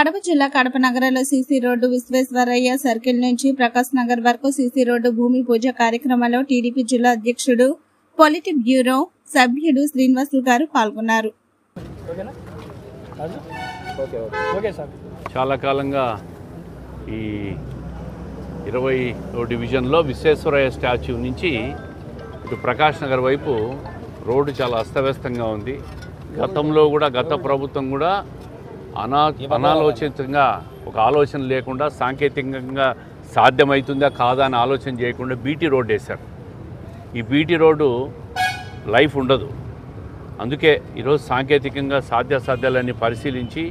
కడప జిల్లా కడప నగరంలో CC road Visvesvaraya circle నుంచి ప్రకాశ్ నగర్ వరకు సీసీ రోడ్డు భూమి పూజ కార్యక్రమంలో టీడీపీ జిల్లా అధ్యక్షుడు పొలిట్ బ్యూరో సభ్యుడు శ్రీనివాసులు గారు పాల్గొన్నారు. చాలా కాలంగా ఈ 20వ డివిజన్లో విశ్వేశ్వరయ్య స్టాచ్యూ నుంచి ఇటు ప్రకాశ్ నగర్ వైపు రోడ్డు చాలా అస్తవ్యస్తంగా ఉంది. గతంలో కూడా గత ప్రభుత్వం కూడా అనాలోచితంగా ఒక ఆలోచన లేకుండా సాంకేతికంగా సాధ్యమవుతుందా కాదా అని ఆలోచన చేయకుండా బీటీ రోడ్డు వేశారు. ఈ బీటీ రోడ్డు లైఫ్ ఉండదు. అందుకే ఈరోజు సాంకేతికంగా సాధ్యాసాధ్యాలన్నీ పరిశీలించి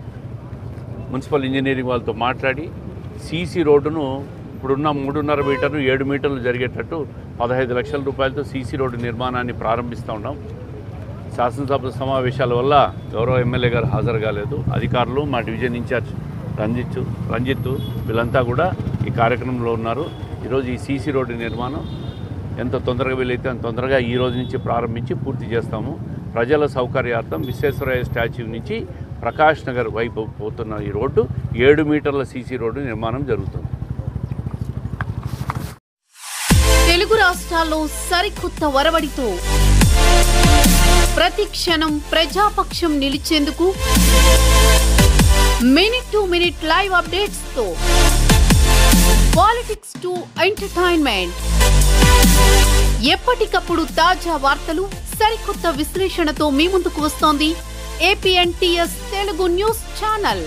మున్సిపల్ ఇంజనీరింగ్ వాళ్ళతో మాట్లాడి సీసీ రోడ్డును ఇప్పుడున్న 3.5 మీటర్లు 7 మీటర్లు జరిగేటట్టు 15 లక్షల రూపాయలతో సీసీ రోడ్డు నిర్మాణాన్ని ప్రారంభిస్తూ ఉన్నాం. శాసనసభ సమావేశాల వల్ల గౌరవ ఎమ్మెల్యే గారు హాజరు కాలేదు. అధికారులు మా డివిజన్ ఇన్ఛార్జ్ రంజిత్ వీళ్ళంతా కూడా ఈ కార్యక్రమంలో ఉన్నారు. ఈరోజు ఈ సీసీ రోడ్డు నిర్మాణం ఎంత తొందరగా వీలైతే అంత తొందరగా ఈ రోజు నుంచి ప్రారంభించి పూర్తి చేస్తాము. ప్రజల సౌకర్యార్థం విశ్వేశ్వరయ్య స్టాచ్యూ నుంచి ప్రకాశ్ నగర్ వైపు పోతున్న ఈ రోడ్డు 7 మీటర్ల సీసీ రోడ్డు నిర్మాణం జరుగుతుంది. తెలుగు రాష్ట్రాల్లో సరికొత్త వరవడితో ప్రతి క్షణం ప్రజాపక్షం నిలిచేందుకు minute to minute live updates తో పాలిటిక్స్ టు ఎంటర్టైన్మెంట్, ఎప్పటికప్పుడు తాజా వార్తలు సరికొత్త విశ్లేషణతో మీ ముందుకు వస్తోంది APNTS తెలుగు న్యూస్ ఛానల్.